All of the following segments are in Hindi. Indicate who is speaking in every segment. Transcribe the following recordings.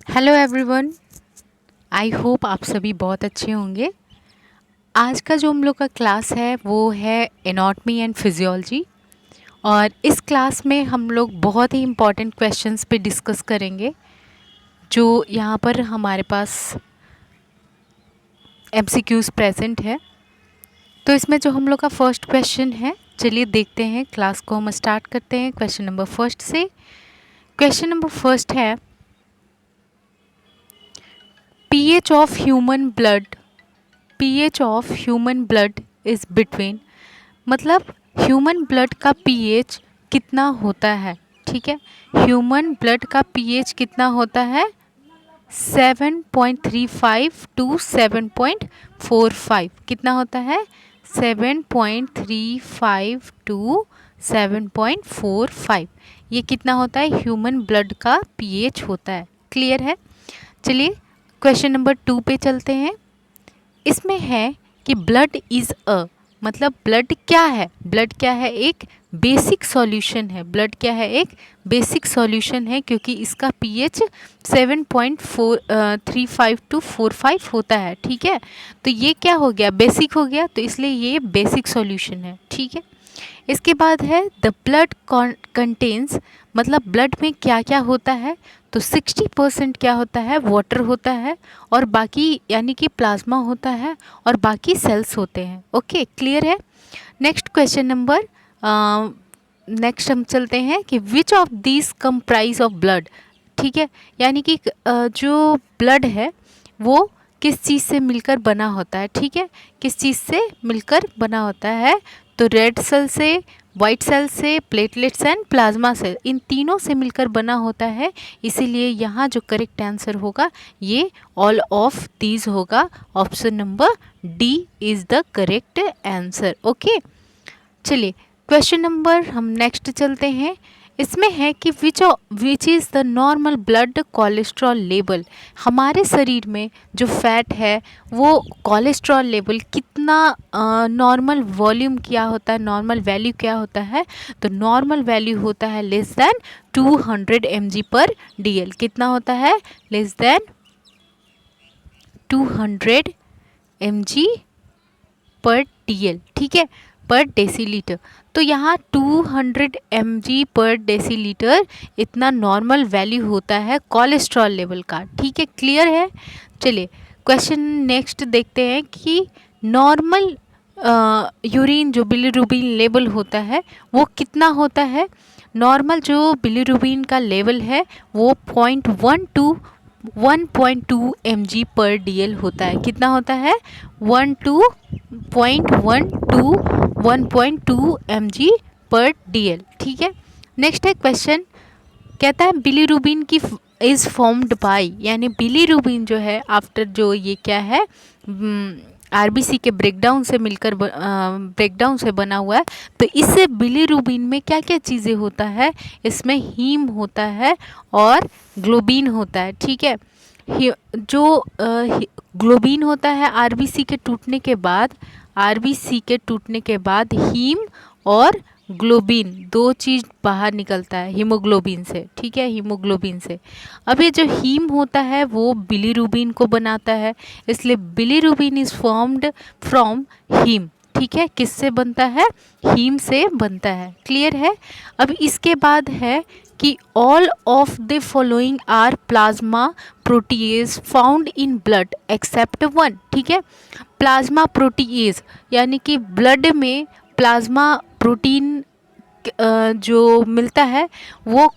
Speaker 1: Hello everyone. आई होप आप सभी बहुत अच्छे होंगे। आज का जो हम लोग का क्लास है वो है एनाटॉमी एंड फिजियोलॉजी। और इस क्लास में हम लोग बहुत ही इम्पॉर्टेंट क्वेश्चंस पे डिस्कस करेंगे जो यहाँ पर हमारे पास एमसीक्यूज़ प्रेजेंट है। तो इसमें जो हम लोग का फर्स्ट क्वेश्चन है, चलिए देखते हैं। क्लास को हम स्टार्ट करते हैं क्वेश्चन नंबर फर्स्ट से। क्वेश्चन नंबर फर्स्ट है, pH of human blood pH of human blood is between, मतलब ह्यूमन ब्लड का पीएच कितना होता है। ठीक है, ह्यूमन ब्लड का पीएच कितना होता है? 7.35 टू 7.45। कितना होता है? 7.35 टू 7.45। ये कितना होता है? ह्यूमन ब्लड का पीएच होता है। क्लियर है? चलिए क्वेश्चन नंबर 2 पे चलते हैं। इसमें है कि ब्लड इज़ अ, मतलब ब्लड क्या है? ब्लड क्या है? एक बेसिक सॉल्यूशन है। ब्लड क्या है? एक बेसिक सॉल्यूशन है, क्योंकि इसका पीएच 7.35 टू 45 होता है। ठीक है, तो ये क्या हो गया? बेसिक हो गया, तो इसलिए ये बेसिक सॉल्यूशन है। ठीक है, इसके बाद है द ब्लड कंटेन्स, मतलब ब्लड में क्या क्या होता है? तो 60% क्या होता है? वाटर होता है, और बाकी यानी कि प्लाज्मा होता है, और बाकी सेल्स होते हैं। ओके, क्लियर है? नेक्स्ट क्वेश्चन नंबर, नेक्स्ट हम चलते हैं कि which of these comprise of blood. ठीक है, यानी कि जो ब्लड है वो किस चीज़ से मिलकर बना होता है? ठीक है, किस चीज़ से मिलकर बना होता है? तो रेड सेल से, वाइट सेल से, प्लेटलेट्स एंड प्लाज्मा सेल, इन तीनों से मिलकर बना होता है। इसीलिए यहाँ जो करेक्ट आंसर होगा ये ऑल ऑफ दीज होगा। Option number D is the correct answer. Okay, चलिए क्वेश्चन नंबर हम नेक्स्ट चलते हैं। इसमें है कि which is the normal blood cholesterol level. हमारे शरीर में जो फैट है वो कोलेस्ट्रॉल लेवल कितना, नॉर्मल वॉल्यूम क्या होता है, नॉर्मल वैल्यू क्या होता है? तो नॉर्मल वैल्यू होता है लेस देन 200 mg/dl। कितना होता है? Less than 200 mg/dl। ठीक है, पर डेसीलीटर। तो यहाँ 200 mg/डेसीलीटर इतना नॉर्मल वैल्यू होता है कोलेस्ट्रॉल लेवल का। ठीक है, क्लियर है? चलिए क्वेश्चन नेक्स्ट देखते हैं कि नॉर्मल यूरिन जो बिलीरुबिन लेवल होता है वो कितना होता है? नॉर्मल जो बिलीरुबिन का लेवल है वो 1.2 mg/dl होता है। कितना होता है? 1.2 mg/dl। ठीक है, नेक्स्ट है क्वेश्चन, कहता है बिलीरुबिन की इज़ फॉर्म्ड बाय, यानी बिलीरुबिन जो है आफ्टर जो ये क्या है, आरबीसी के ब्रेकडाउन से मिलकर ब्रेकडाउन से बना हुआ है। तो इससे बिलीरुबिन में क्या क्या चीज़ें होता है? इसमें हीम होता है और ग्लोबिन होता है। ठीक है, जो ग्लोबिन होता है आरबीसी के टूटने के बाद, आरबीसी के टूटने के बाद हीम और ग्लोबिन दो चीज़ बाहर निकलता है हीमोग्लोबिन से। ठीक है, हीमोग्लोबिन से। अब ये जो हीम होता है वो बिलीरुबिन को बनाता है, इसलिए bilirubin is formed from haem. ठीक है, किससे बनता है? हीम से बनता है। क्लियर है? अब इसके बाद है कि all of the following are plasma proteins found in blood except one. ठीक है, प्लाज्मा प्रोटीएज यानी कि ब्लड में प्लाज्मा प्रोटीन जो मिलता है वो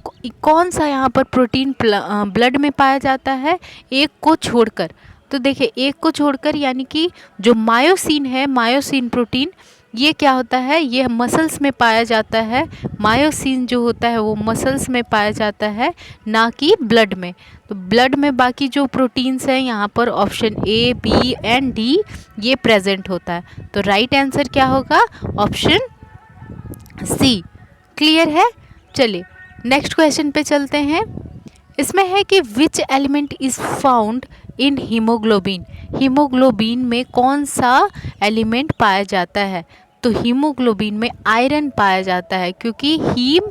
Speaker 1: कौन सा यहाँ पर प्रोटीन ब्लड में पाया जाता है? एक को छोड़कर। तो देखिए, एक को छोड़कर यानी कि जो मायोसिन है, मायोसिन प्रोटीन, ये क्या होता है? ये मसल्स में पाया जाता है। मायोसिन जो होता है वो मसल्स में पाया जाता है, ना कि ब्लड में। तो ब्लड में बाकी जो प्रोटीन्स हैं यहाँ पर option A, B and D ये प्रेजेंट होता है। तो राइट आंसर क्या होगा? Option C. क्लियर है? चलिए नेक्स्ट क्वेश्चन पे चलते हैं। इसमें है कि which element is found in haemoglobin. Haemoglobin में कौन सा एलिमेंट पाया जाता है? तो हीमोग्लोबिन में आयरन पाया जाता है, क्योंकि हीम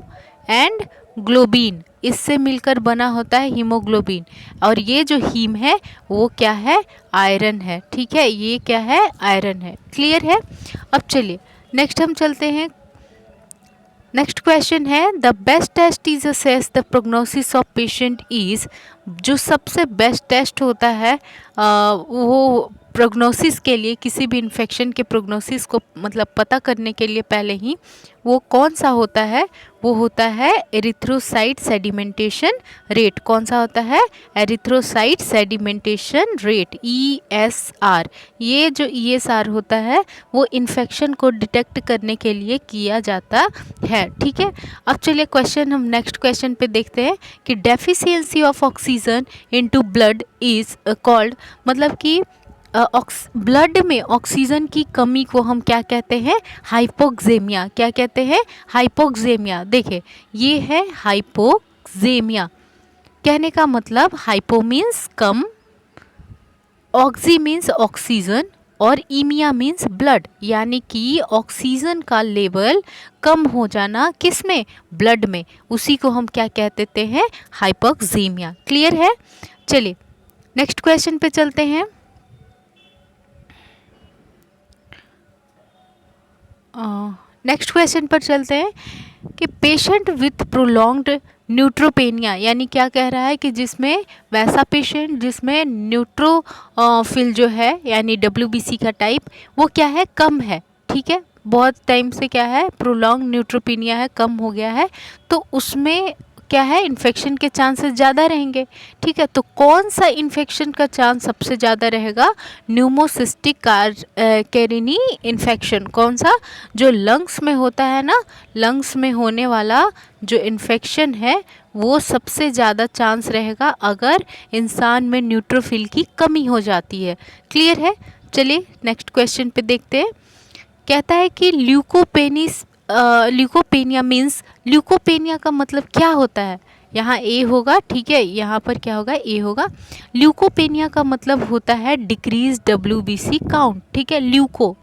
Speaker 1: एंड ग्लोबिन इससे मिलकर बना होता है हीमोग्लोबिन, और ये जो हीम है वो क्या है, आयरन है, ठीक है, ये क्या है, आयरन है। क्लियर है। अब चलिए नेक्स्ट हम चलते हैं। नेक्स्ट क्वेश्चन है the best test is assess the prognosis of patient is, जो सबसे बेस्ट टेस्ट होता है वो प्रोग्नोसिस के लिए, किसी भी इन्फेक्शन के प्रोग्नोसिस को मतलब पता करने के लिए पहले ही वो कौन सा होता है, वो होता है एरिथ्रोसाइट सेडिमेंटेशन रेट। कौन सा होता है, एरिथ्रोसाइट सेडिमेंटेशन रेट, ESR। ये जो ESR होता है वो इन्फेक्शन को डिटेक्ट करने के लिए किया जाता है, ठीक है। अब चलिए क्वेश्चन, हम नेक्स्ट क्वेश्चन पे देखते हैं कि deficiency of oxygen into blood is called, मतलब कि ब्लड में ऑक्सीजन की कमी को हम क्या कहते हैं, हाइपोक्सेमिया। क्या कहते हैं, हाइपोक्सेमिया। देखिए ये है हाइपोक्सेमिया, कहने का मतलब हाइपो मीन्स कम, ऑक्सी मीन्स ऑक्सीजन, और ईमिया मीन्स ब्लड, यानी कि ऑक्सीजन का लेवल कम हो जाना, किस में, ब्लड में, उसी को हम क्या कह देते हैं, हाइपोक्सेमिया। क्लियर है। चलिए नेक्स्ट क्वेश्चन पे चलते हैं। नेक्स्ट क्वेश्चन पर चलते हैं कि पेशेंट विथ प्रोलॉन्ग्ड न्यूट्रोपेनिया, यानी क्या कह रहा है कि जिसमें वैसा पेशेंट जिसमें न्यूट्रोफिल जो है यानी WBC का टाइप वो क्या है, कम है, ठीक है, बहुत टाइम से क्या है, प्रोलॉन्ग न्यूट्रोपेनिया है, कम हो गया है, तो उसमें क्या है, इन्फेक्शन के चांसेस ज़्यादा रहेंगे, ठीक है। तो कौन सा इन्फेक्शन का चांस सबसे ज़्यादा रहेगा, न्यूमोसिस्टिक कैरिनी इन्फेक्शन। कौन सा, जो लंग्स में होता है ना, लंग्स में होने वाला जो इन्फेक्शन है वो सबसे ज़्यादा चांस रहेगा अगर इंसान में न्यूट्रोफिल की कमी हो जाती है। क्लियर है। चलिए नेक्स्ट क्वेश्चन पे देखते हैं। कहता है कि ल्यूकोपेनिया मीन्स, ल्यूकोपेनिया का मतलब क्या होता है, यहाँ ए होगा, ठीक है, यहाँ पर क्या होगा, ए होगा। ल्यूकोपेनिया का मतलब होता है डिक्रीज WBC काउंट, ठीक है। ल्यूको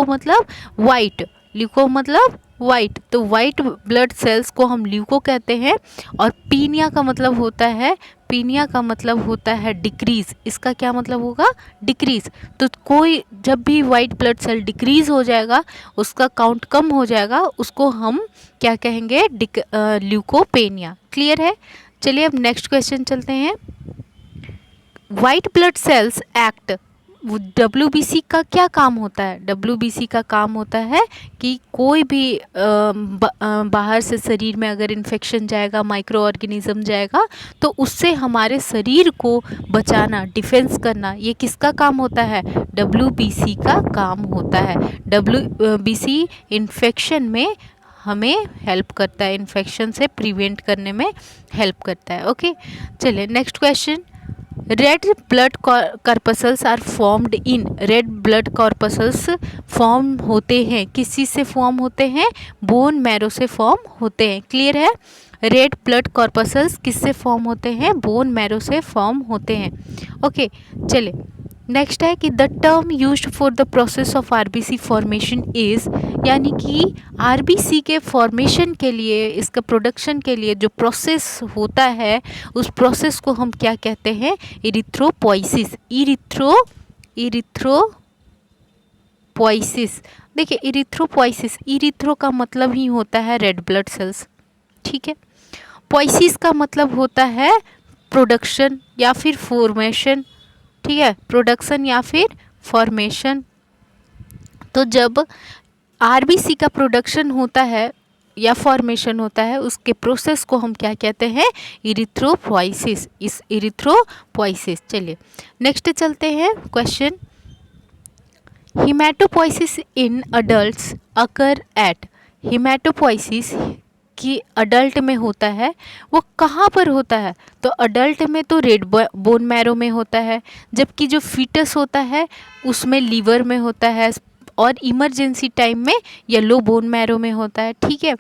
Speaker 1: मतलब वाइट, ल्यूको मतलब वाइट, तो वाइट ब्लड सेल्स को हम ल्यूको कहते हैं। और पीनिया का मतलब होता है, पीनिया का मतलब होता है डिक्रीज, इसका क्या मतलब होगा, डिक्रीज। तो कोई जब भी वाइट ब्लड सेल डिक्रीज हो जाएगा, उसका काउंट कम हो जाएगा, उसको हम क्या कहेंगे, ल्यूकोपेनिया। क्लियर है। चलिए अब नेक्स्ट क्वेश्चन चलते हैं। White blood cells act, WBC का क्या काम होता है, WBC का काम होता है कि कोई भी बाहर से शरीर में अगर इन्फेक्शन जाएगा, माइक्रो ऑर्गेनिज्म जाएगा, तो उससे हमारे शरीर को बचाना, डिफेंस करना, ये किसका काम होता है, WBC का काम होता है। WBC इन्फेक्शन में हमें हेल्प करता है, इन्फेक्शन से प्रिवेंट करने में हेल्प करता है। ओके, चलिए next question. Red blood corpuscles are formed in, red blood corpuscles form होते हैं, किसी से फॉर्म होते हैं, बोन मैरो से फॉर्म होते हैं। क्लियर है। रेड ब्लड कॉर्पसल्स किससे फॉर्म होते हैं, बोन मैरो से फॉर्म होते हैं। ओके, चले नेक्स्ट है कि the term used for the process of RBC formation is, यानी कि RBC के फॉर्मेशन के लिए, इसका प्रोडक्शन के लिए जो प्रोसेस होता है, उस प्रोसेस को हम क्या कहते हैं, इरिथ्रोपोइसिस। इरिथ्रोपोइसिस। देखिए इरिथ्रोपोइसिस, इरिथ्रो का मतलब ही होता है रेड ब्लड सेल्स, ठीक है। पोइसिस का मतलब होता है प्रोडक्शन या फिर फॉर्मेशन, ठीक है, प्रोडक्शन या फिर फॉर्मेशन। तो जब RBC का प्रोडक्शन होता है या फॉर्मेशन होता है, उसके प्रोसेस को हम क्या कहते हैं, इरिथ्रोपोइसिस, इस इरिथ्रोपोइसिस। चलिए नेक्स्ट चलते हैं question. Haematopoiesis in adults occur at, haematopoiesis कि अडल्ट में होता है वो कहाँ पर होता है, तो अडल्ट में तो रेड बोन मैरो में होता है, जबकि जो फीटस होता है उसमें लीवर में होता है, और इमरजेंसी टाइम में येलो बोन मैरो में होता है, ठीक है।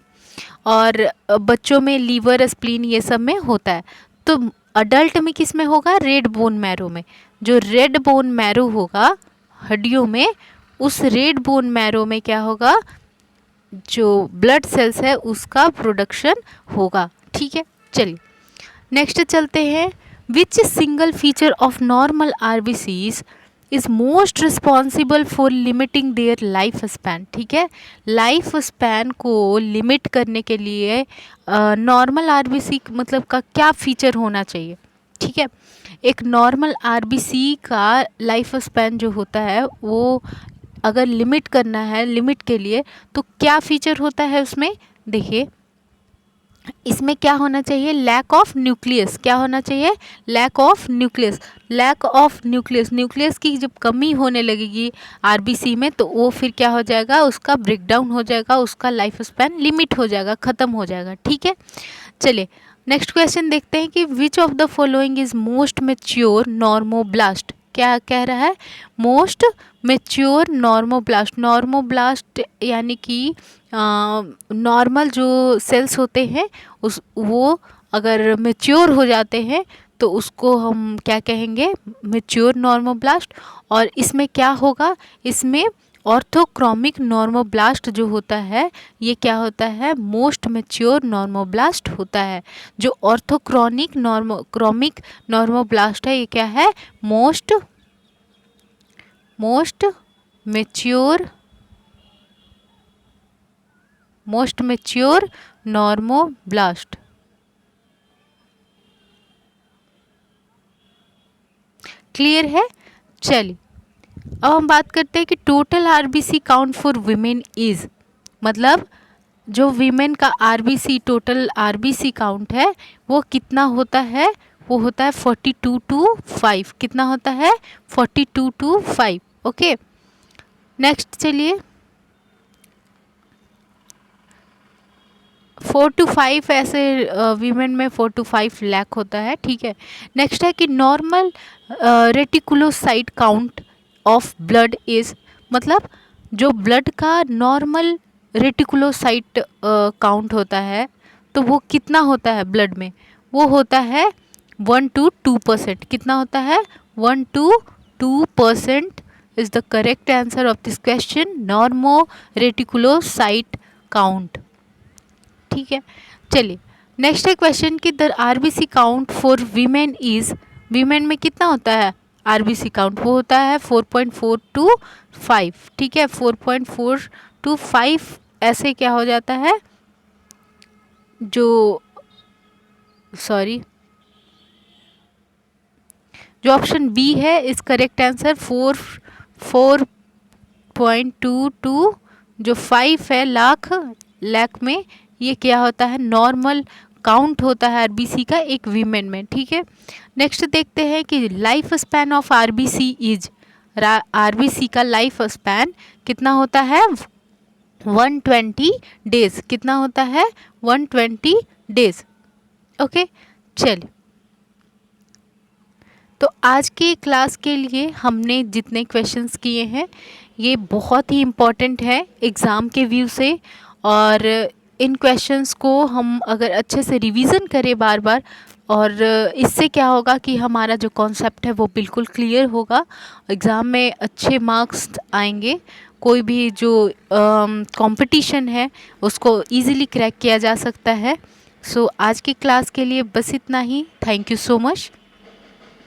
Speaker 1: और बच्चों में लीवर, स्प्लीन, ये सब में होता है। तो अडल्ट में किस में होगा, रेड बोन मैरो में। जो रेड बोन मैरो होगा हड्डियों में, उस रेड बोन मैरो में क्या होगा, जो ब्लड सेल्स है उसका प्रोडक्शन होगा, ठीक है। चलिए नेक्स्ट चलते हैं, विच single feature of normal RBCs is most responsible for limiting their life span. ठीक है, लाइफ स्पैन को लिमिट करने के लिए नॉर्मल आरबीसी मतलब का क्या फीचर होना चाहिए। ठीक है, एक नॉर्मल आरबीसी का लाइफ स्पैन जो होता है वो अगर लिमिट करना है, लिमिट के लिए तो क्या फीचर होता है उसमें, देखिए इसमें क्या होना चाहिए, लैक ऑफ न्यूक्लियस। क्या होना चाहिए, lack of nucleus. Lack of nucleus, nucleus की जब कमी होने लगेगी आरबीसी में तो वो फिर क्या हो जाएगा, उसका ब्रेकडाउन हो जाएगा, उसका लाइफ स्पैन लिमिट हो जाएगा, ख़त्म हो जाएगा। ठीक है, चलिए नेक्स्ट क्वेश्चन देखते हैं कि which of the following is most mature normoblast. क्या कह रहा है, मोस्ट मेच्योर नॉर्मोब्लास्ट। नॉर्मोब्लास्ट यानी कि नॉर्मल जो सेल्स होते हैं उस वो अगर मेच्योर हो जाते हैं तो उसको हम क्या कहेंगे, मेच्योर नॉर्मोब्लास्ट। और इसमें क्या होगा, इसमें ऑर्थोक्रोमिक नॉर्मोब्लास्ट जो होता है ये क्या होता है, मोस्ट मेच्योर नॉर्मोब्लास्ट होता है। जो ऑर्थोक्रोनिक क्रोमिक नॉर्मोब्लास्ट है ये क्या है, मोस्ट मेच्योर नॉर्मोब्लास्ट। क्लियर है। चलिए अब हम बात करते हैं कि total RBC count for women is, मतलब जो वीमेन का आरबीसी टोटल आरबीसी काउंट है वो कितना होता है, वो होता है 42 to 5। कितना होता है, 42 to 5। ओके, नेक्स्ट चलिए 4 to 5 ऐसे वीमेन में 4 to 5 लाख होता है। ठीक है, नेक्स्ट है कि normal reticulocyte count of blood is, मतलब जो ब्लड का नॉर्मल रेटिकुलोसाइट काउंट होता है तो वो कितना होता है ब्लड में, वो होता है 1 to 2%। कितना होता है, 1 to 2% is the correct answer of this question, normo reticulocyte count. ठीक है, चलिए नेक्स्ट है क्वेश्चन कि the RBC count for women is, women में कितना होता है आरबीसी काउंट, वो होता है 4.4 to 5। ठीक है, 4.4 to 5 ऐसे क्या हो जाता है, जो सॉरी जो ऑप्शन बी है इस करेक्ट आंसर 4.2 to जो 5 है लाख में, ये क्या होता है, नॉर्मल काउंट होता है आरबीसी का एक वीमेन में। ठीक है, नेक्स्ट देखते हैं कि life span of RBC is, RBC का लाइफ स्पैन कितना होता है, 120 डेज। कितना होता है, 120 डेज। ओके, चलिए तो आज के क्लास के लिए हमने जितने क्वेश्चंस किए हैं ये बहुत ही इम्पॉर्टेंट है एग्ज़ाम के व्यू से, और इन क्वेश्चंस को हम अगर अच्छे से रिवीजन करें बार बार, और इससे क्या होगा कि हमारा जो कॉन्सेप्ट है वो बिल्कुल क्लियर होगा, एग्ज़ाम में अच्छे मार्क्स आएंगे, कोई भी जो कंपटीशन है उसको इजीली क्रैक किया जा सकता है। सो आज की क्लास के लिए बस इतना ही। Thank you so much.